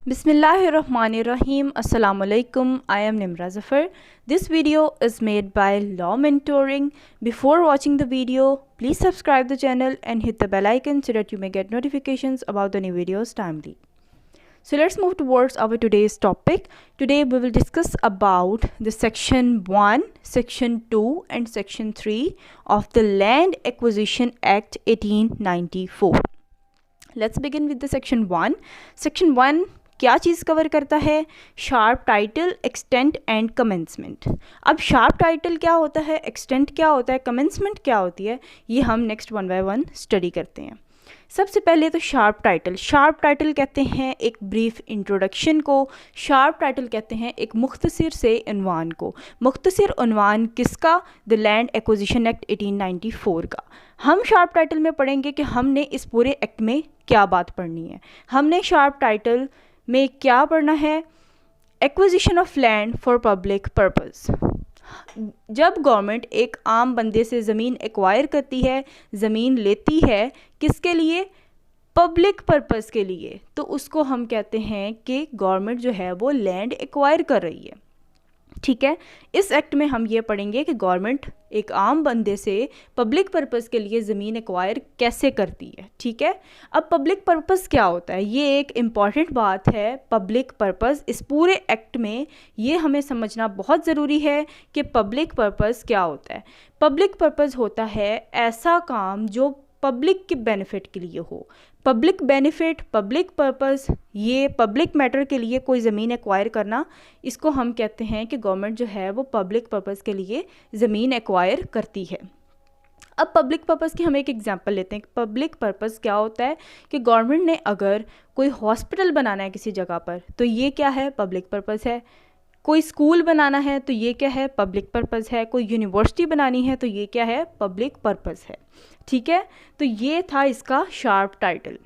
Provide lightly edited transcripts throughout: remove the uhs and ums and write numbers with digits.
Bismillahirrahmanirrahim. Assalamu alaikum. I am Nimra Zafar. This video is made by Law Mentoring. Before watching the video, please subscribe the channel and hit the bell icon so that you may get notifications about the new videos timely. So let's move towards our today's topic. Today we will discuss about the section 1, section 2 and section 3 of the Land Acquisition Act 1894. Let's begin with the section 1. Section 1 क्या चीज़ cover करता है? Sharp title, extent and commencement. अब sharp title क्या होता है, extent क्या होता है, कमेंसमेंट क्या होती है, ये हम next one by one study करते हैं. सबसे पहले तो शार्प टाइटल. शार्प टाइटल कहते हैं एक ब्रीफ इंट्रोडक्शन को. शार्प टाइटल कहते हैं एक मुख्तसर से उन्वान को. मुख्तसर उन्वान किसका? द लैंड एक्विजिशन एक्ट 1894 का. हम शार्प टाइटल में पढ़ेंगे कि हमने इस पूरे एक्ट में क्या बात पढ़नी है. हमने शार्प टाइटल में क्या पढ़ना है? Acquisition of land for public purpose. जब गवर्नमेंट एक आम बंदे से ज़मीन एक्वायर करती है, ज़मीन लेती है, किसके लिए? पब्लिक पर्पस के लिए, तो उसको हम कहते हैं कि गवर्नमेंट जो है वो लैंड एक्वायर कर रही है. ठीक है. इस एक्ट में हम ये पढ़ेंगे कि गवर्नमेंट एक आम बंदे से पब्लिक पर्पस के लिए ज़मीन एक्वायर कैसे करती है. ठीक है. अब पब्लिक पर्पस क्या होता है, ये एक इम्पॉर्टेंट बात है. पब्लिक पर्पस इस पूरे एक्ट में ये हमें समझना बहुत ज़रूरी है कि पब्लिक पर्पस क्या होता है. पब्लिक पर्पस होता है ऐसा काम जो पब्लिक के बेनिफिट के लिए हो. पब्लिक बेनिफिट, पब्लिक पर्पस, ये पब्लिक मैटर के लिए कोई ज़मीन एक्वायर करना, इसको हम कहते हैं कि गवर्नमेंट जो है वो पब्लिक पर्पस के लिए ज़मीन एक्वायर करती है. अब पब्लिक पर्पस की हम एक एग्जांपल लेते हैं. पब्लिक पर्पस क्या होता है कि गवर्नमेंट ने अगर कोई हॉस्पिटल बनाना है किसी जगह पर, तो ये क्या है? पब्लिक पर्पस है. कोई स्कूल बनाना है तो ये क्या है? पब्लिक पर्पस है. कोई यूनिवर्सिटी बनानी है तो ये क्या है? पब्लिक पर्पस है. ठीक है. तो ये था इसका शार्प टाइटल.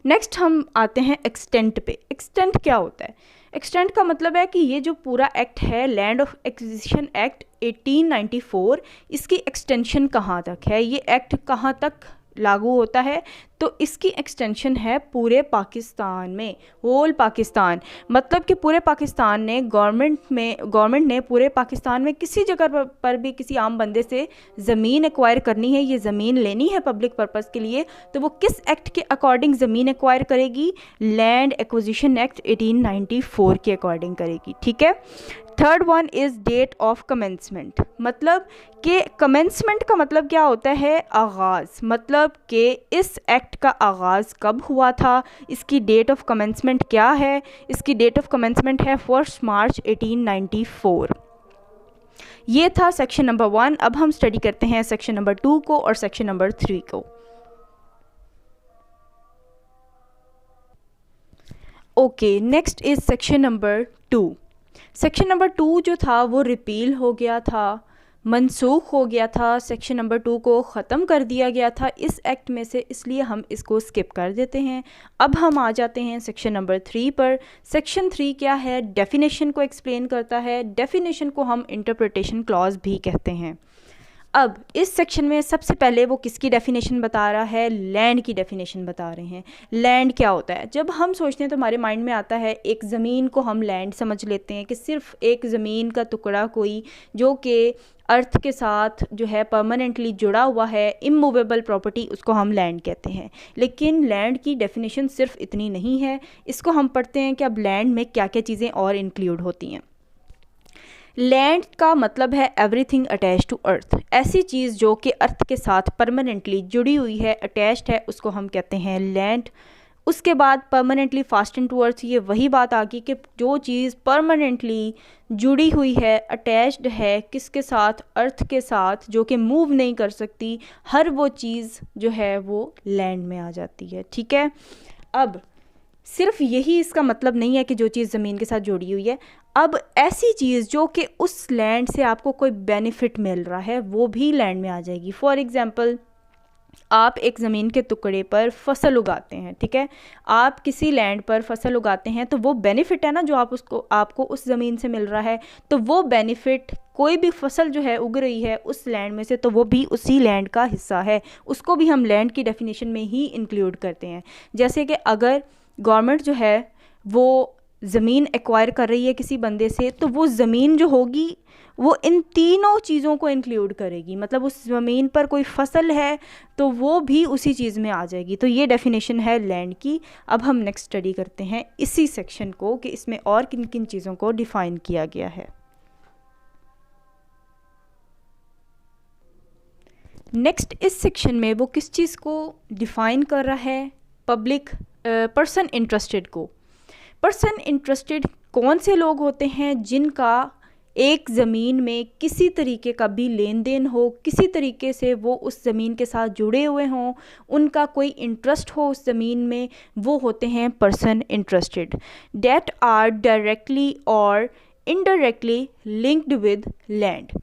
नेक्स्ट हम आते हैं एक्सटेंट पे. एक्सटेंट क्या होता है? एक्सटेंट का मतलब है कि ये जो पूरा एक्ट है लैंड ऑफ एक्विजिशन एक्ट 1894, इसकी एक्सटेंशन कहाँ तक है, ये एक्ट कहाँ तक लागू होता है? तो इसकी एक्सटेंशन है पूरे पाकिस्तान में, होल पाकिस्तान. मतलब कि पूरे पाकिस्तान ने गवर्नमेंट ने पूरे पाकिस्तान में किसी जगह पर भी किसी आम बंदे से ज़मीन एक्वायर करनी है, ये ज़मीन लेनी है पब्लिक पर्पस के लिए, तो वो किस एक्ट के अकॉर्डिंग ज़मीन एक्वायर करेगी? लैंड एक्विजिशन एक्ट 1894 के अकॉर्डिंग करेगी. ठीक है. Third one is date of commencement. मतलब कि कमेंसमेंट का मतलब क्या होता है? आगाज़. मतलब कि इस एक्ट का आगाज़ कब हुआ था, इसकी डेट ऑफ कमेंसमेंट क्या है? इसकी डेट ऑफ कमेंसमेंट है 1 मार्च 1894. ये था सेक्शन नंबर 1. अब हम स्टडी करते हैं सेक्शन नंबर 2 को और सेक्शन नंबर 3 को. Okay, next is section number 2. Section number 2 जो था वो रिपील हो गया था, मनसूख हो गया था. सेक्शन नंबर 2 को ख़त्म कर दिया गया था इस एक्ट में से, इसलिए हम इसको स्किप कर देते हैं. अब हम आ जाते हैं सेक्शन नंबर 3 पर. सेक्शन 3 क्या है? डेफिनेशन को एक्सप्लेन करता है. डेफिनेशन को हम इंटरप्रिटेशन क्लॉज भी कहते हैं. अब इस सेक्शन में सबसे पहले वो किसकी डेफिनेशन बता रहा है? लैंड की डेफिनेशन बता रहे हैं. लैंड क्या होता है? जब हम सोचते हैं तो हमारे माइंड में आता है एक ज़मीन को हम लैंड समझ लेते हैं कि सिर्फ एक ज़मीन का टुकड़ा कोई जो कि अर्थ के साथ जो है परमानेंटली जुड़ा हुआ है, इमूवेबल प्रॉपर्टी, उसको हम लैंड कहते हैं. लेकिन लैंड की डेफिनेशन सिर्फ इतनी नहीं है. इसको हम पढ़ते हैं कि अब लैंड में क्या क्या चीज़ें और इंक्लूड होती हैं. लैंड का मतलब है एवरीथिंग अटैच टू अर्थ. ऐसी चीज़ जो कि अर्थ के साथ परमानेंटली जुड़ी हुई है, अटैच्ड है, उसको हम कहते हैं लैंड. उसके बाद परमानेंटली फास्टेंड टू अर्थ, ये वही बात आ गई कि जो चीज़ परमानेंटली जुड़ी हुई है, अटैच्ड है, किसके साथ? अर्थ के साथ, जो कि मूव नहीं कर सकती, हर वो चीज़ जो है वो लैंड में आ जाती है. ठीक है. अब सिर्फ यही इसका मतलब नहीं है कि जो चीज़ ज़मीन के साथ जुड़ी हुई है. अब ऐसी चीज़ जो कि उस लैंड से आपको कोई बेनिफिट मिल रहा है वो भी लैंड में आ जाएगी. फॉर एग्ज़ाम्पल, आप एक ज़मीन के टुकड़े पर फसल उगाते हैं. ठीक है. आप किसी लैंड पर फसल उगाते हैं तो वो बेनिफिट है ना जो आपको उस ज़मीन से मिल रहा है. तो वो बेनिफिट, कोई भी फसल जो है उग रही है उस लैंड में से, तो वो भी उसी लैंड का हिस्सा है. उसको भी हम लैंड की डेफिनेशन में ही इंक्लूड करते हैं. जैसे कि अगर गवर्नमेंट जो है वो ज़मीन एक्वायर कर रही है किसी बंदे से, तो वो ज़मीन जो होगी वो इन तीनों चीज़ों को इंक्लूड करेगी। मतलब उस ज़मीन पर कोई फसल है तो वो भी उसी चीज़ में आ जाएगी। तो ये डेफिनेशन है लैंड की। अब हम नेक्स्ट स्टडी करते हैं इसी सेक्शन को कि इसमें और किन किन चीज़ों को डिफ़ाइन किया गया है। नेक्स्ट इस सेक्शन में वो किस चीज़ को डिफ़ाइन कर रहा है? पब्लिक पर्सन इंटरेस्टेड को। पर्सन इंटरेस्टेड कौन से लोग होते हैं? जिनका एक ज़मीन में किसी तरीके का भी लेन देन हो, किसी तरीके से वो उस ज़मीन के साथ जुड़े हुए हों, उनका कोई इंटरेस्ट हो उस ज़मीन में, वो होते हैं person interested. That are directly और इनडायरेक्टली लिंक्ड विद लैंड।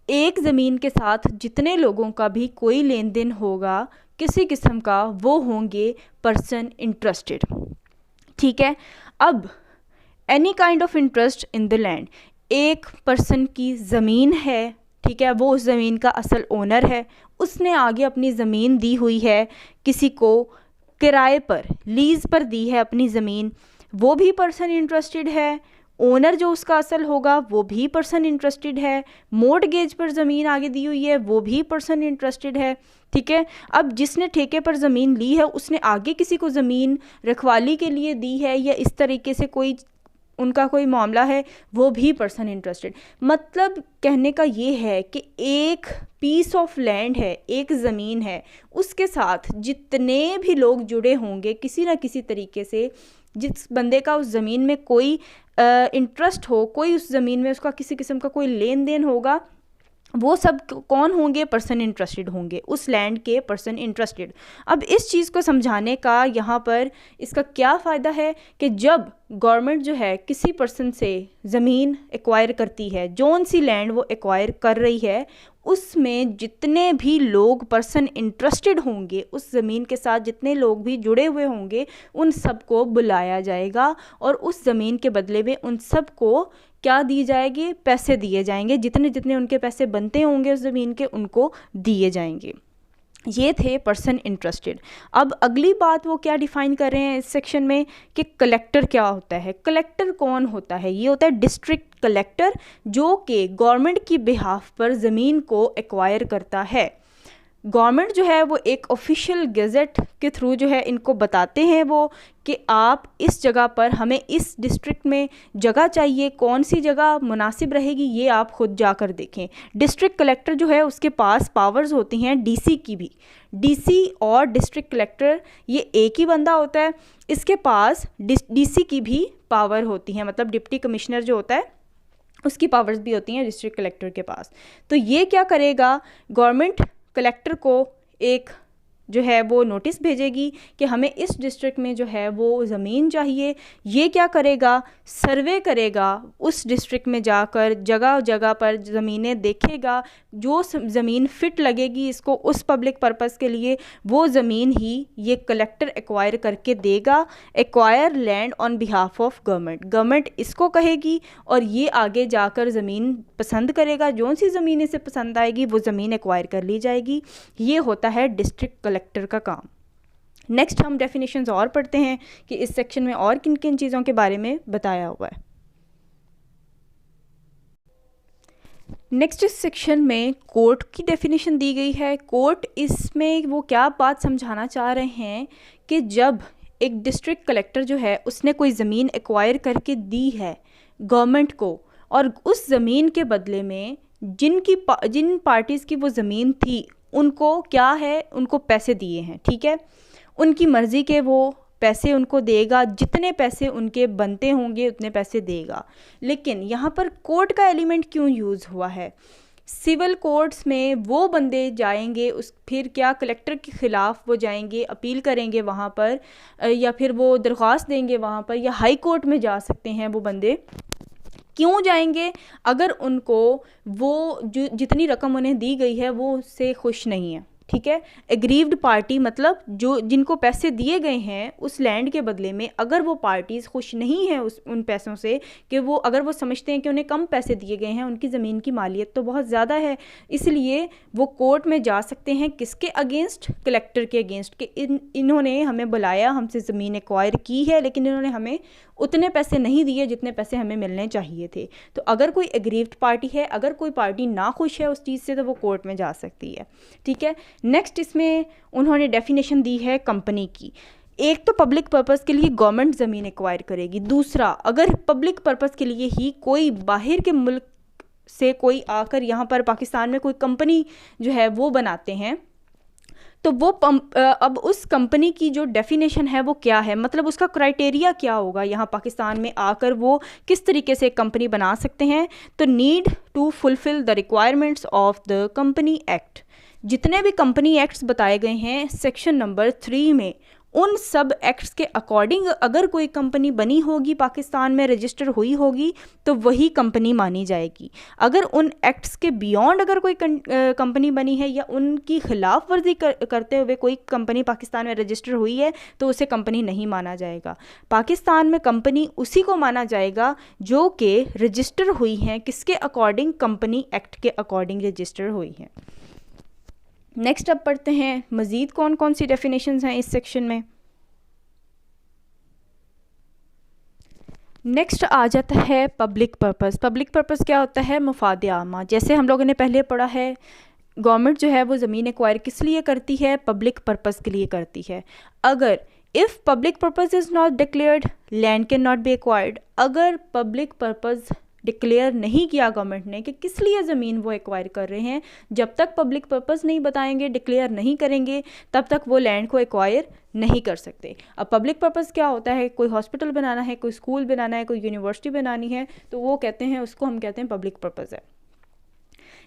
एक ज़मीन के साथ जितने लोगों का भी कोई लेन देन होगा किसी किस्म का, वो होंगे पर्सन इंटरेस्टेड। ठीक है। अब any kind of interest in the land, एक पर्सन की ज़मीन है, ठीक है, वो उस ज़मीन का असल ओनर है, उसने आगे अपनी ज़मीन दी हुई है, किसी को किराए पर, लीज़ पर दी है अपनी ज़मीन, वो भी पर्सन इंटरेस्टेड है। ओनर जो उसका असल होगा वो भी पर्सन इंटरेस्टेड है। मॉर्टगेज पर ज़मीन आगे दी हुई है, वो भी पर्सन इंटरेस्टेड है। ठीक है। अब जिसने ठेके पर ज़मीन ली है उसने आगे किसी को ज़मीन रखवाली के लिए दी है या इस तरीके से कोई उनका कोई मामला है, वो भी पर्सन इंटरेस्टेड। मतलब कहने का ये है कि एक पीस ऑफ लैंड है, एक ज़मीन है, उसके साथ जितने भी लोग जुड़े होंगे किसी ना किसी तरीके से, जिस बंदे का उस ज़मीन में कोई इंटरेस्ट हो, कोई उस ज़मीन में उसका किसी किस्म का कोई लेन देन होगा, वो सब कौन होंगे? पर्सन इंटरेस्टेड होंगे, उस लैंड के पर्सन इंटरेस्टेड। अब इस चीज़ को समझाने का यहाँ पर इसका क्या फ़ायदा है कि जब गवर्नमेंट जो है किसी पर्सन से ज़मीन एक्वायर करती है, जौन सी लैंड वो एक्वायर कर रही है, उसमें जितने भी लोग पर्सन इंटरेस्टेड होंगे, उस ज़मीन के साथ जितने लोग भी जुड़े हुए होंगे, उन सबको बुलाया जाएगा और उस ज़मीन के बदले में उन सबको क्या दिए जाएंगे? पैसे दिए जाएंगे। जितने जितने उनके पैसे बनते होंगे उस ज़मीन के, उनको दिए जाएंगे। ये थे पर्सन इंटरेस्टेड। अब अगली बात वो क्या डिफ़ाइन कर रहे हैं इस सेक्शन में कि कलेक्टर क्या होता है। कलेक्टर कौन होता है? ये होता है डिस्ट्रिक्ट कलेक्टर, जो कि गवर्नमेंट की बिहाफ पर ज़मीन को एक्वायर करता है। गवर्नमेंट जो है वो एक ऑफिशियल गज़ट के थ्रू जो है इनको बताते हैं वो कि आप इस जगह पर, हमें इस डिस्ट्रिक्ट में जगह चाहिए, कौन सी जगह मुनासिब रहेगी ये आप खुद जाकर देखें। डिस्ट्रिक्ट कलेक्टर जो है उसके पास पावर्स होती हैं डीसी की भी। डीसी और डिस्ट्रिक्ट कलेक्टर ये एक ही बंदा होता है, इसके पास डीसी की भी पावर होती है, मतलब डिप्टी कमिश्नर जो होता है उसकी पावर्स भी होती हैं डिस्ट्रिक्ट कलेक्टर के पास। तो ये क्या करेगा? गवर्नमेंट कलेक्टर को एक जो है वो नोटिस भेजेगी कि हमें इस डिस्ट्रिक्ट में जो है वो ज़मीन चाहिए। ये क्या करेगा? सर्वे करेगा, उस डिस्ट्रिक्ट में जाकर जगह जगह पर ज़मीनें देखेगा, जो ज़मीन फ़िट लगेगी इसको उस पब्लिक पर्पस के लिए, वो ज़मीन ही ये कलेक्टर एक्वायर करके देगा। Acquire land on behalf of government. Government इसको कहेगी और ये आगे जाकर ज़मीन पसंद करेगा, जो सी ज़मीन इसे पसंद आएगी वो ज़मीन एक्वायर कर ली जाएगी। ये होता है डिस्ट्रिक्ट कलेक्टर का काम। नेक्स्ट हम डेफिनेशंस और पढ़ते हैं कि इस सेक्शन में और किन किन चीज़ों के बारे में बताया हुआ है। नेक्स्ट इस सेक्शन में कोर्ट की डेफिनेशन दी गई है। कोर्ट, इसमें वो क्या बात समझाना चाह रहे हैं कि जब एक डिस्ट्रिक्ट कलेक्टर जो है उसने कोई ज़मीन एक्वायर करके दी है गवर्नमेंट को, और उस ज़मीन के बदले में जिन पार्टीज़ की वो ज़मीन थी उनको क्या है, उनको पैसे दिए हैं। ठीक है, उनकी मर्ज़ी के वो पैसे उनको देगा, जितने पैसे उनके बनते होंगे उतने पैसे देगा। लेकिन यहाँ पर कोर्ट का एलिमेंट क्यों यूज़ हुआ है? सिविल कोर्ट्स में वो बंदे जाएंगे, फिर क्या कलेक्टर के ख़िलाफ़ वो जाएंगे, अपील करेंगे वहाँ पर, या फिर वो दरख्वास्त देंगे वहाँ पर, या हाई कोर्ट में जा सकते हैं वो बंदे। क्यों जाएंगे? अगर उनको वो जो जितनी रकम उन्हें दी गई है वो उससे खुश नहीं है, ठीक है। एग्रीव्ड पार्टी मतलब जो जिनको पैसे दिए गए हैं उस लैंड के बदले में, अगर वो पार्टीज़ खुश नहीं है उन पैसों से, कि वो अगर वो समझते हैं कि उन्हें कम पैसे दिए गए हैं, उनकी ज़मीन की मालियत तो बहुत ज़्यादा है, इसलिए वो कोर्ट में जा सकते हैं। किसके अगेंस्ट? कलेक्टर के अगेंस्ट, कि इन्होंने हमें बुलाया, हमसे ज़मीन एक्वायर की है, लेकिन इन्होंने हमें उतने पैसे नहीं दिए जितने पैसे हमें मिलने चाहिए थे। तो अगर कोई एग्रीव्ड पार्टी है, अगर कोई पार्टी ना खुश है उस चीज़ से, तो वो कोर्ट में जा सकती है, ठीक है। नेक्स्ट इसमें उन्होंने डेफिनेशन दी है कंपनी की। एक तो पब्लिक पर्पस के लिए गवर्नमेंट ज़मीन एक्वायर करेगी, दूसरा अगर पब्लिक पर्पस के लिए ही कोई बाहर के मुल्क से कोई आकर यहाँ पर पाकिस्तान में कोई कंपनी जो है वो बनाते हैं, तो वो अब उस कंपनी की जो डेफिनेशन है वो क्या है, मतलब उसका क्राइटेरिया क्या होगा, यहाँ पाकिस्तान में आकर वो किस तरीके से कंपनी बना सकते हैं। तो need to fulfil the requirements of the company act. जितने भी कंपनी एक्ट्स बताए गए हैं सेक्शन नंबर 3 में, उन सब एक्ट्स के अकॉर्डिंग अगर कोई कंपनी बनी होगी, पाकिस्तान में रजिस्टर हुई होगी, तो वही कंपनी मानी जाएगी। अगर उन एक्ट्स के बियॉन्ड अगर कोई कंपनी बनी है या उनकी खिलाफ वर्जी करते हुए कोई कंपनी पाकिस्तान में रजिस्टर हुई है, तो उसे कंपनी नहीं माना जाएगा। पाकिस्तान में कंपनी उसी को माना जाएगा जो कि रजिस्टर हुई हैं, किसके अकॉर्डिंग? कंपनी एक्ट के अकॉर्डिंग रजिस्टर हुई हैं। नेक्स्ट अब पढ़ते हैं मज़ीद कौन कौन सी डेफिनेशंस हैं इस सेक्शन में। नेक्स्ट आ जाता है पब्लिक पर्पस। पब्लिक पर्पस क्या होता है? मुफाद आमा। जैसे हम लोगों ने पहले पढ़ा है, गवर्नमेंट जो है वो ज़मीन एक्वायर किस लिए करती है? पब्लिक पर्पस के लिए करती है। अगर if public purpose is not declared, land can not be acquired. अगर पब्लिक पर्पस डिक्लेयर नहीं किया गवर्नमेंट ने कि किस लिए ज़मीन वो एक्वायर कर रहे हैं, जब तक पब्लिक पर्पस नहीं बताएंगे, डिक्लेयर नहीं करेंगे, तब तक वो लैंड को एक्वायर नहीं कर सकते। अब पब्लिक पर्पस क्या होता है? कोई हॉस्पिटल बनाना है, कोई स्कूल बनाना है, कोई यूनिवर्सिटी बनानी है, तो वो कहते हैं, उसको हम कहते हैं पब्लिक पर्पस है।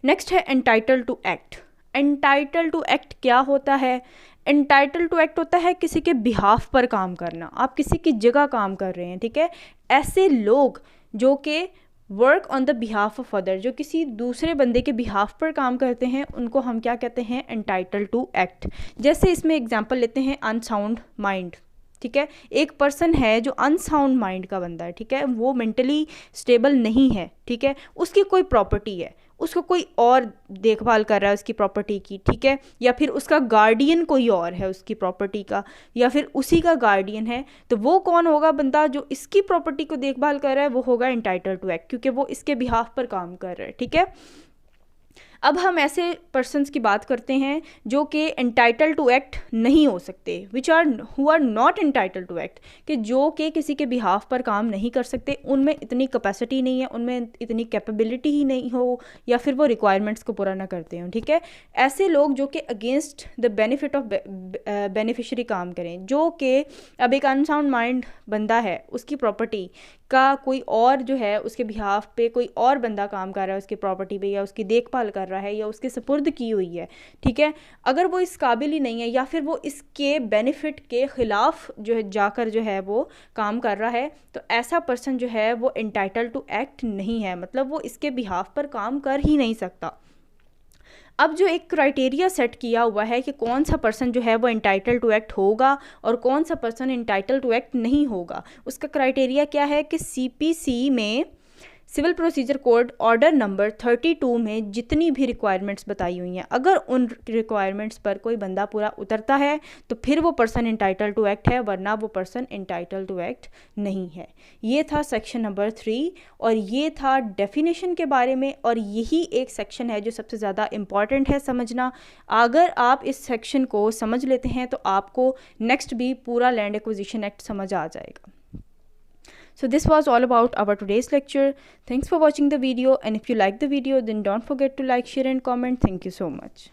नेक्स्ट है entitle to act. Entitle to act क्या होता है? एंटाइटल टू एक्ट होता है किसी के बिहाफ पर काम करना। आप किसी की जगह काम कर रहे हैं, ठीक है। ऐसे लोग जो कि work on the behalf of other, जो किसी दूसरे बंदे के बिहाफ पर काम करते हैं, उनको हम क्या कहते हैं? Entitle to act. जैसे इसमें एग्जांपल लेते हैं अनसाउंड माइंड, ठीक है। एक पर्सन है जो अनसाउंड माइंड का बंदा है, ठीक है, वो मेंटली स्टेबल नहीं है, ठीक है, उसकी कोई प्रॉपर्टी है, उसको कोई और देखभाल कर रहा है उसकी प्रॉपर्टी की, ठीक है, या फिर उसका गार्डियन कोई और है उसकी प्रॉपर्टी का, या फिर उसी का गार्डियन है, तो वो कौन होगा? बंदा जो इसकी प्रॉपर्टी को देखभाल कर रहा है वो होगा एंटाइटल टू एक्ट, क्योंकि वो इसके बिहाफ पर काम कर रहा है, ठीक है। अब हम ऐसे पर्सन्स की बात करते हैं जो कि एंटाइटल टू एक्ट नहीं हो सकते, who are not entitle to act, कि जो कि किसी के बिहाफ पर काम नहीं कर सकते, उनमें इतनी कैपेसिटी नहीं है, उनमें इतनी कैपेबिलिटी ही नहीं हो, या फिर वो रिक्वायरमेंट्स को पूरा ना करते हों, ठीक है। ऐसे लोग जो कि against the benefit of beneficiary काम करें, जो कि अब एक अनसाउंड माइंड बंदा है, उसकी प्रॉपर्टी का कोई और जो है उसके बिहाफ पे कोई और बंदा काम कर रहा है उसकी प्रॉपर्टी पे, या उसकी देखभाल कर रहा है, या उसके सुपुर्द की हुई है, ठीक है। अगर वो इस काबिल ही नहीं है, या फिर वो इसके बेनिफिट के ख़िलाफ़ जो है जाकर जो है वो काम कर रहा है, तो ऐसा पर्सन जो है वो एंटाइटल टू एक्ट नहीं है, मतलब वो इसके बिहाफ पर काम कर ही नहीं सकता। अब जो एक क्राइटेरिया सेट किया हुआ है कि कौन सा पर्सन जो है वो एंटाइटल टू एक्ट होगा और कौन सा पर्सन एंटाइटल टू एक्ट नहीं होगा, उसका क्राइटेरिया क्या है कि सीपीसी में, civil procedure code order number 32 में जितनी भी रिक्वायरमेंट्स बताई हुई हैं, अगर उन रिक्वायरमेंट्स पर कोई बंदा पूरा उतरता है तो फिर वो पर्सन एंटाइटल टू एक्ट है, वरना वो पर्सन एंटाइटल टू एक्ट नहीं है। ये था सेक्शन नंबर 3 और ये था डेफिनेशन के बारे में, और यही एक सेक्शन है जो सबसे ज़्यादा इम्पॉर्टेंट है समझना। अगर आप इस सेक्शन को समझ लेते हैं तो आपको नेक्स्ट भी पूरा लैंड एक्विजिशन एक्ट समझ आ जाएगा। So this was all about our today's lecture. Thanks for watching the video, and if you like the video then don't forget to like, share and comment. Thank you so much.